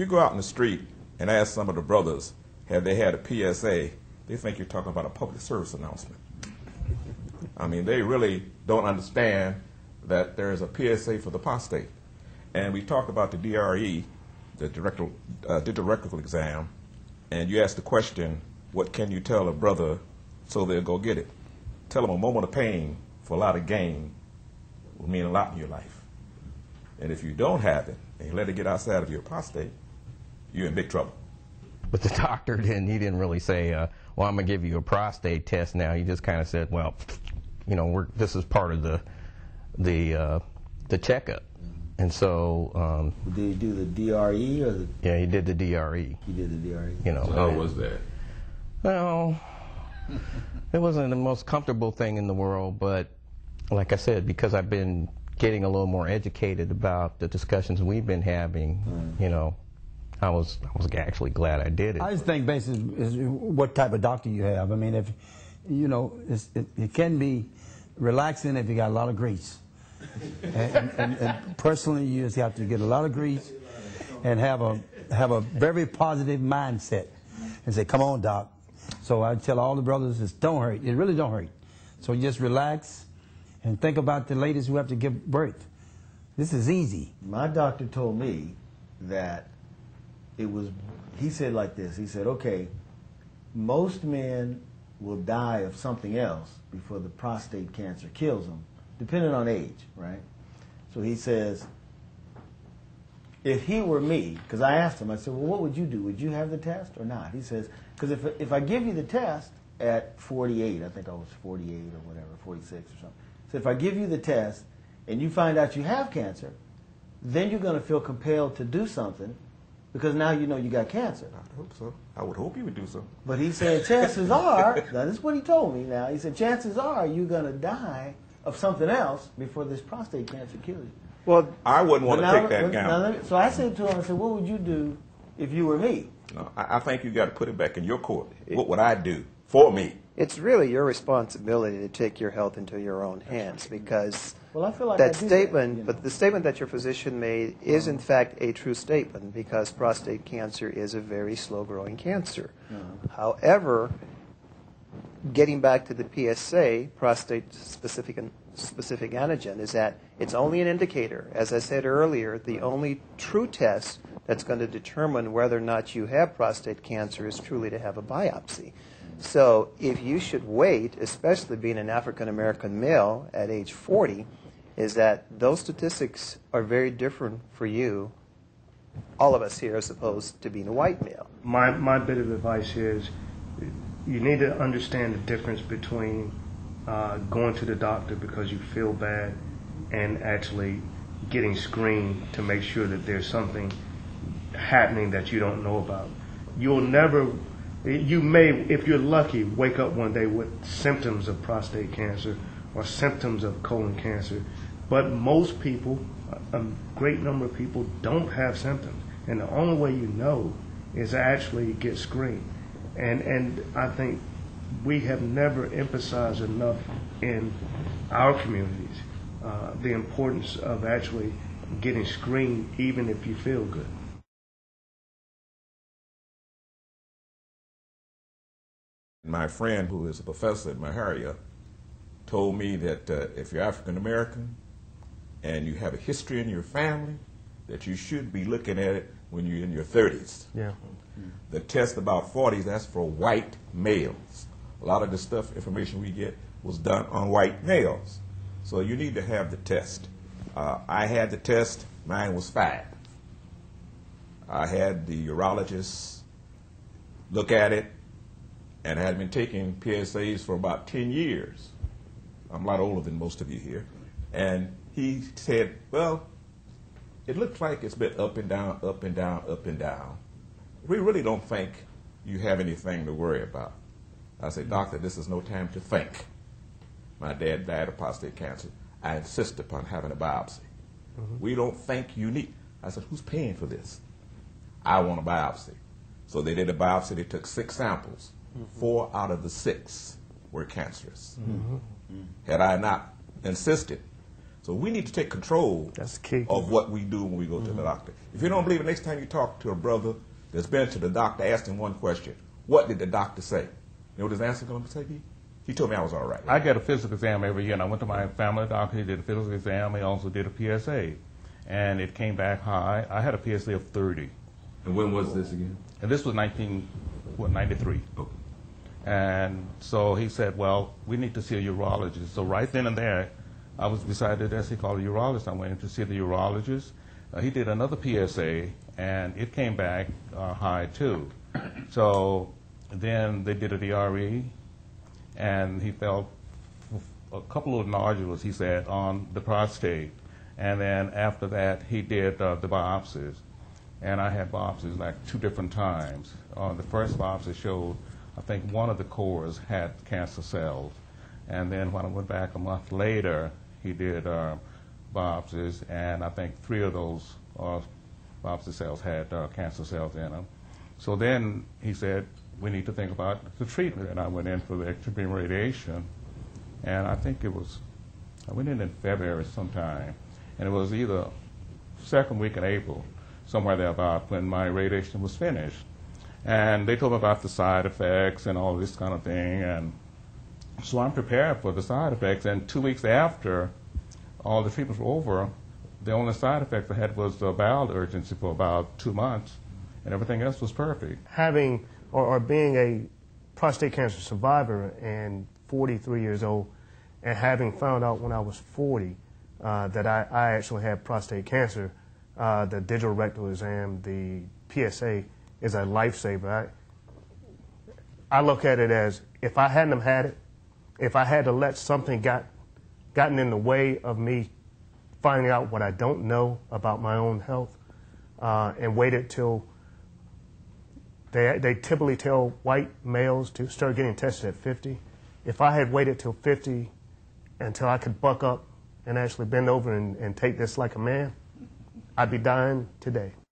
you go out in the street and ask some of the brothers, have they had a PSA, they think you're talking about a public service announcement. I mean, they really don't understand that there is a PSA for the prostate. And we talked about the DRE, the digital rectal exam, and you asked the question, what can you tell a brother so they'll go get it? Tell them a moment of pain for a lot of gain will mean a lot in your life. And if you don't have it, and you let it get outside of your prostate, you're in big trouble. But the doctor didn't really say, well, I'm going to give you a prostate test now. He just kind of said, well, you know, this is part of the checkup. And so... did he do the DRE or the... Yeah, he did the DRE. He did the DRE. You know, so how was that? Well, it wasn't the most comfortable thing in the world, but like I said, because I've been getting a little more educated about the discussions we've been having, you know, I was actually glad I did it. I just think basically is what type of doctor you have. I mean, if, you know, it can be relaxing if you got a lot of grease. And personally, you just have to get a lot of grease and have a very positive mindset and say, come on, doc. So I tell all the brothers, it don't hurt. It really don't hurt. So you just relax and think about the ladies who have to give birth. This is easy. My doctor told me that it was, he said like this, he said, okay, most men will die of something else before the prostate cancer kills them, depending on age, right? So he says, if he were me, because I asked him, I said, well, what would you do? Would you have the test or not? He says, because if I give you the test at 48, I think I was 48 or whatever, 46 or something. So if I give you the test and you find out you have cancer, then you're going to feel compelled to do something because now you know you got cancer. I hope so. I would hope you would do so. But he said chances are, now this is what he told me now, he said chances are you're going to die of something else before this prostate cancer kills you. Well, I wouldn't want to take that gamble. So I said to him, I said, what would you do if you were me? No, I think you got to put it back in your court. What would I do for me? It's really your responsibility to take your health into your own hands because well, I feel like that statement, you know. But the statement that your physician made is in fact a true statement because prostate cancer is a very slow-growing cancer. However, getting back to the PSA, prostate-specific antigen, is that it's only an indicator. As I said earlier, the only true test that's going to determine whether or not you have prostate cancer is truly to have a biopsy. So if you should wait, especially being an African-American male at age 40, is that those statistics are very different for you, all of us here, as opposed to being a white male. My bit of advice is you need to understand the difference between going to the doctor because you feel bad and actually getting screened to make sure that there's something happening that you don't know about. You'll never, you may, if you're lucky, wake up one day with symptoms of prostate cancer or symptoms of colon cancer, but most people, a great number of people, don't have symptoms. And the only way you know is to actually get screened. And I think we have never emphasized enough in our communities the importance of actually getting screened even if you feel good. My friend, who is a professor at Maharia, told me that if you're African American and you have a history in your family, that you should be looking at it when you're in your 30s. Yeah. The test about 40s, that's for white males. A lot of the stuff, information we get, was done on white males. So you need to have the test. I had the test, mine was 5. I had the urologist look at it, and I had been taking PSAs for about 10 years. I'm a lot older than most of you here. And he said, well, it looks like it's been up and down, up and down, up and down. We really don't think you have anything to worry about. I said, doctor, this is no time to think. My dad died of prostate cancer. I insist upon having a biopsy. We don't think you need. I said, who's paying for this? I want a biopsy. So they did a biopsy. They took 6 samples. 4 out of the 6 were cancerous. Had I not insisted, So we need to take control That's key. of what we do when we go to the doctor. If you don't believe it, next time you talk to a brother that's been to the doctor, ask him one question. What did the doctor say? You know what his answer going to say? He told me I was all right. I get a physical exam every year, and I went to my family doctor. He did a physical exam. He also did a PSA, and it came back high. I had a PSA of 30. And when was this again? And this was 93. Okay. And so he said, well, we need to see a urologist. So right then and there, I was decided, as he called a urologist, I went in to see the urologist. He did another PSA, and it came back high too. So then they did a DRE, and he felt a couple of nodules, he said, on the prostate. And then after that, he did the biopsies. And I had biopsies like 2 different times. The first biopsy showed, I think, one of the cores had cancer cells. And then when I went back a month later, he did biopsies, and I think 3 of those biopsy cells had cancer cells in them. So then he said, we need to think about the treatment. And I went in for the extreme radiation, and I think it was, I went in February sometime, and it was either second week in April, somewhere thereabout, when my radiation was finished. And they told me about the side effects and all this kind of thing, and so I'm prepared for the side effects. And 2 weeks after all the treatments were over, the only side effect I had was bowel urgency for about 2 months, and everything else was perfect. Having or being a prostate cancer survivor and 43 years old, and having found out when I was 40 that I actually had prostate cancer, the digital rectal exam, the PSA, is a lifesaver. I look at it as, if I hadn't have had it, if I had to let something gotten in the way of me finding out what I don't know about my own health, and waited till they typically tell white males to start getting tested at 50. If I had waited till 50 until I could buck up and actually bend over and take this like a man, I'd be dying today.